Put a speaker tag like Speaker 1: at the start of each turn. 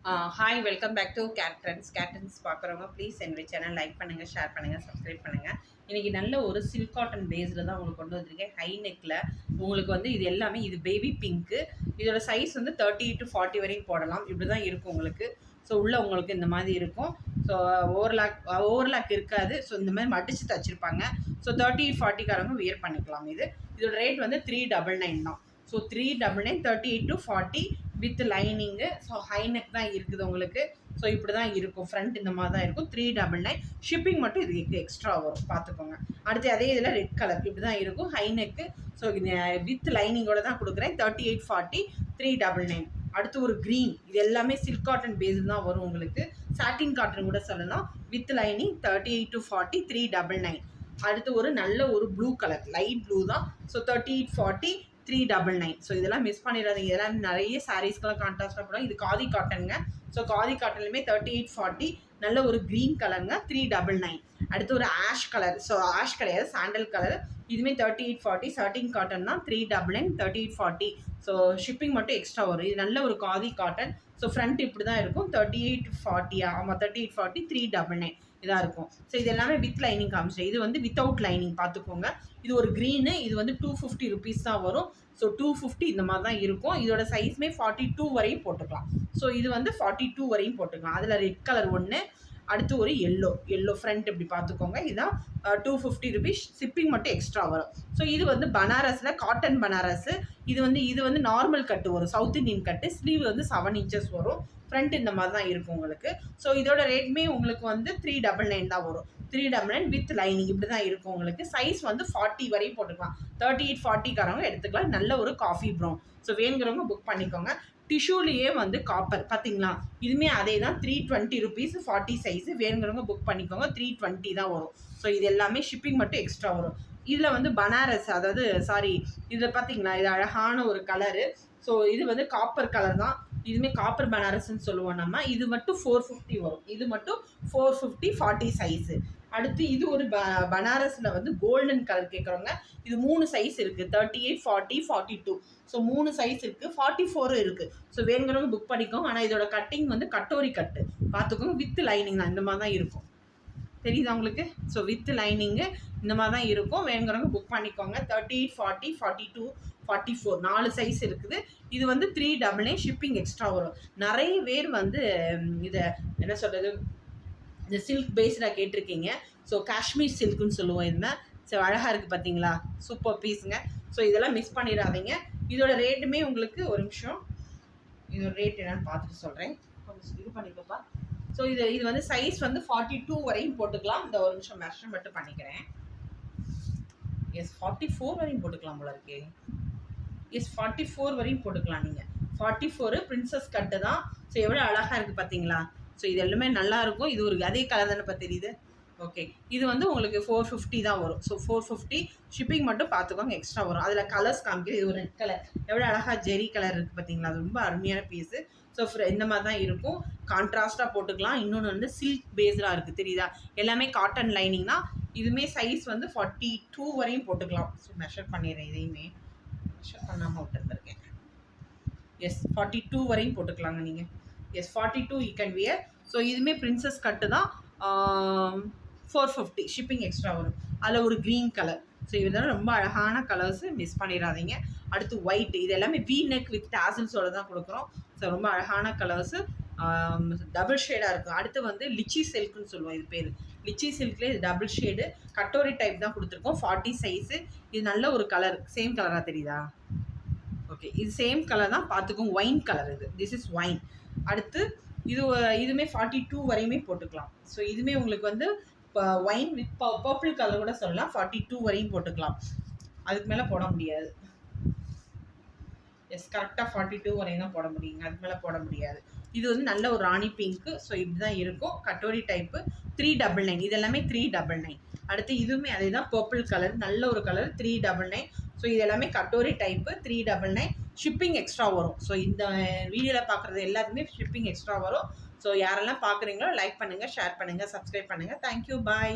Speaker 1: Hi welcome back to கேட்ரன்ஸ் பார்க்குறவங்க please என்னுடைய channel like பண்ணுங்கள், ஷேர் பண்ணுங்கள், சப்ஸ்கிரைப் பண்ணுங்கள். இன்றைக்கி நல்ல ஒரு சில்க் காட்டன் பேஸில் தான் உங்களுக்கு கொண்டு வந்திருக்கேன். ஹை நெக்கில் உங்களுக்கு வந்து இது எல்லாமே இது பேபி பிங்க்கு. இதோட சைஸ் வந்து 30 to 40 வரையும் போடலாம். இப்படி தான் இருக்கும் உங்களுக்கு. ஸோ உள்ளே உங்களுக்கு இந்த மாதிரி இருக்கும். ஸோ ஓவர்லாக் இருக்காது. ஸோ இந்த மாதிரி மடித்து தச்சுருப்பாங்க. ஸோ 38-40காரங்க வியர் பண்ணிக்கலாம். இதோட ரேட் வந்து 399 தான். So 399 38 to 40 with lining. So high neck தான் இருக்குது உங்களுக்கு. ஸோ இப்படி தான் இருக்கும். ஃப்ரண்ட் இந்த மாதிரி தான் இருக்கும். 399. ஷிப்பிங் மட்டும் இதுக்கு எக்ஸ்ட்ரா வரும், பார்த்துக்கோங்க. அடுத்து அதே இதில் ரெட் கலர் இப்படி தான் இருக்கும் ஹை நெக்கு. ஸோ வித் லைனிங்கோட தான் கொடுக்குறேன். 38-40 399. அடுத்து ஒரு க்ரீன். இது எல்லாமே சில்க் காட்டன் பேஸ் தான் வரும் உங்களுக்கு. சாட்டின் காட்டன் கூட சொல்லலாம். With lining 38 to 40 399. அடுத்து ஒரு நல்ல ஒரு ப்ளூ கலர், லைட் ப்ளூ தான். ஸோ 38-40 399. ஸோ இதெல்லாம் மிஸ் பண்ணிடாதீங்க. இதெல்லாம் நிறைய சாரீஸ்க்கெல்லாம் கான்ட்ராஸ்டாக போடும். இது காதி காட்டனுங்க. ஸோ காதி காட்டன்லையுமே 38-40 நல்ல ஒரு க்ரீன் கலருங்க 399. அடுத்து ஒரு ஆஷ் கலர். ஸோ ஆஷ் கிடையாது, சாண்டல் கலர். இதுவுமே 38-40 சாட்டின் காட்டன் தான். 399 38-40. ஸோ ஷிப்பிங் மட்டும் எக்ஸ்ட்ரா வரும். இது நல்ல ஒரு காதி காட்டன். ஸோ ஃப்ரண்ட் இப்படி தான் இருக்கும். 38-40 ஆமாம் 38-40 399 இதாக இருக்கும். ஸோ இது எல்லாமே வித் லைனிங் காமிச்சிட்டேன். இது வந்து வித்தவுட் லைனிங் பார்த்துக்கோங்க. இது ஒரு க்ரீனு. இது வந்து 250 ருபீஸ் தான் வரும். ஸோ 250 இந்த மாதிரி தான் இருக்கும். இதோட சைஸ்மே 42 வரையும் போட்டுக்கலாம். ஸோ இது வந்து 42 வரையும் போட்டுக்கலாம். அதில் ரெட் கலர் ஒன்று. அடுத்து ஒரு எல்லோ ஃப்ரண்ட் இப்படி பார்த்துக்கோங்க. இதுதான் 250 ருபீஸ். ஷிப்பிங் மட்டும் எக்ஸ்ட்ரா வரும். ஸோ இது வந்து பனாரஸில் காட்டன் பனாரஸ். இது வந்து நார்மல் கட்டு வரும், சவுத் இண்டியன் கட்டு. ஸ்லீவ் வந்து 7 இன்ச்சஸ் வரும். ஃப்ரண்ட் இந்த மாதிரி தான் இருக்கும் உங்களுக்கு. ஸோ இதோட ரேட்மே உங்களுக்கு வந்து 399 தான் வரும். 399 வித் லைனிங் இப்படி தான் இருக்கும் உங்களுக்கு. சைஸ் வந்து 40 வரையும் போட்டுக்கலாம். 38-40காரவங்க எடுத்துக்கலாம். நல்ல ஒரு காஃபி ப்ரௌன். ஸோ வேணுங்கிறவங்க புக் பண்ணிக்கோங்க. டிஷ்யூலேயே வந்து காப்பர் பார்த்தீங்களா. இதுவுமே அதே தான். 320 ருபீஸ் 40 சைஸு. வேணுங்கிறவங்க புக் பண்ணிக்கோங்க. 320 தான் வரும். ஸோ இது எல்லாமே ஷிப்பிங் மட்டும் எக்ஸ்ட்ரா வரும். இதில் வந்து பனாரஸ், அதாவது இதில் பார்த்தீங்களா, இது அழகான ஒரு கலரு. ஸோ இது வந்து காப்பர் கலர் தான். இதுவுமே காப்பர் பனாரஸ்ன்னு சொல்லுவோம் நம்ம. இது மட்டும் 450 வரும். இது மட்டும் 450 40 சைஸு. அடுத்து இது ஒரு பனாரஸில் வந்து கோல்டன் கலர் கேட்குறவங்க. இது 3 சைஸ் இருக்குது. 38-40 42. ஸோ 3 சைஸ் இருக்குது. 44 இருக்குது. ஸோ வேணுங்கிறவங்க புக் பண்ணிக்கோங்க. ஆனால் இதோட கட்டிங் வந்து கட்டோரி கட்டு பார்த்துக்கோங்க. வித் லைனிங் தான். இந்த மாதிரி தான் இருக்கும். தெரியுதா உங்களுக்கு? ஸோ வித் லைனிங்கு இந்த மாதிரி தான் இருக்கும். வேணுங்கிறவங்க புக் பண்ணிக்கோங்க. 38-40 42 44 4 சைஸ் இருக்குது. இது வந்து 399. ஷிப்பிங் எக்ஸ்ட்ரா வரும். நிறைய பேர் வந்து இதை என்ன சொல்கிறது, இந்த சில்க் பேஸ்டாக கேட்டிருக்கீங்க. ஸோ காஷ்மீர் சில்க்குன்னு சொல்லுவோம். இதுதான். ஸோ அழகாக இருக்குது பார்த்தீங்களா, சூப்பர் பீஸுங்க. ஸோ இதெல்லாம் மிஸ் பண்ணிடாதீங்க. இதோட ரேட்டுமே உங்களுக்கு ஒரு நிமிஷம், இதோட ரேட் என்னன்னு பார்த்துட்டு சொல்கிறேன். கொஞ்சம் இது பண்ணிக்கப்பா. ஸோ இது வந்து சைஸ் வந்து 42 வரையும் போட்டுக்கலாம். இந்த ஒரு நிமிஷம் மெஷர்மெண்ட் பண்ணிக்கிறேன். எஸ் 44 வரையும் போட்டுக்கலாம் போல இருக்கே. எஸ் 44 வரையும் போட்டுக்கலாம். நீங்கள் 44 பிரின்சஸ் கட்டு தான். ஸோ எவ்வளோ அழகாக இருக்குது பார்த்தீங்களா. ஸோ இது எல்லாமே நல்லாயிருக்கும். இது ஒரு அதே கலர் தானே இப்போ தெரியுது. ஓகே, இது வந்து உங்களுக்கு 450 தான் வரும். ஸோ 450. ஷிப்பிங் மட்டும் பார்த்துக்கோங்க எக்ஸ்ட்ரா வரும். அதில் கலர்ஸ் காமிக்கிறது. இது ஒரு ரெட் கலர் எவ்வளோ அழகாக ஜெரி கலர் இருக்குது பார்த்தீங்களா. அது ரொம்ப அருமையான பீஸு. ஸோ இந்த மாதிரி தான் இருக்கும். கான்ட்ராஸ்ட்டாக போட்டுக்கலாம். இன்னொன்று வந்து சில்க் பேஸ்டாக இருக்குது தெரியுதா. எல்லாமே காட்டன் லைனிங் தான். இதுவுமே சைஸ் வந்து 42 வரையும் போட்டுக்கலாம். ஸோ மெஷர் பண்ணிடுறேன். இதையுமே மெஷர் பண்ணாமல் விட்டுருந்துருக்கேன். எஸ் 42 வரையும் போட்டுக்கலாங்க நீங்கள். Yes 42 you can wear. So இதுவுமே பிரின்சஸ் கட்டு தான். 450. ஷிப்பிங் எக்ஸ்ட்ரா வரும். அதில் ஒரு க்ரீன் கலர். ஸோ இதெல்லாம் ரொம்ப அழகான கலர்ஸு, மிஸ் பண்ணிடாதீங்க. அடுத்து ஒயிட். இது எல்லாமே வி நெக் வித் டாசல்ஸோடு தான் கொடுக்குறோம். ஸோ ரொம்ப அழகான கலர்ஸு, டபுள் ஷேடாக இருக்கும். அடுத்து வந்து லிச்சி சில்க்குன்னு சொல்லுவோம். இது பேர் லிச்சி சில்க்லேயே இது டபுள் ஷேடு கட்டோரி டைப் தான் கொடுத்துருக்கோம். 40 சைஸு. இது நல்ல ஒரு கலர். சேம் கலராக தெரியுதா. ஓகே, இது சேம் கலர் தான். பார்த்துக்கோங்க. ஒயின் கலர் இது. This is wine. அடுத்து இதுவுமே 42 வரையுமே போட்டுக்கலாம். ஸோ இதுவுமே உங்களுக்கு வந்து ஒயின் வித் பர்பிள் கலர் கூட சொல்லலாம். 42 வரையும் போட்டுக்கலாம். அதுக்கு மேலே போட முடியாது. எஸ் கரெக்டாக 42 வரையும் தான் போட முடியுங்க. அதுக்கு மேலே போட முடியாது. இது வந்து நல்ல ஒரு ராணி பிங்க்கு. ஸோ இப்படி தான் இருக்கும். கட்டோரி டைப்பு 399. இது எல்லாமே 399. அடுத்து இதுவுமே அதே தான். பர்பிள் கலர் நல்ல ஒரு கலர் 399. ஸோ இது எல்லாமே கட்டோரி டைப்பு 399. ஷிப்பிங் எக்ஸ்ட்ரா வரும். ஸோ இந்த வீடியோவில் பார்க்குறது எல்லாத்துக்குமே ஷிப்பிங் எக்ஸ்ட்ரா வரும். ஸோ யாரெல்லாம் பார்க்குறீங்களோ லைக் பண்ணுங்கள், ஷேர் பண்ணுங்கள், சப்ஸ்கிரைப் பண்ணுங்கள். தேங்க்யூ, பாய்.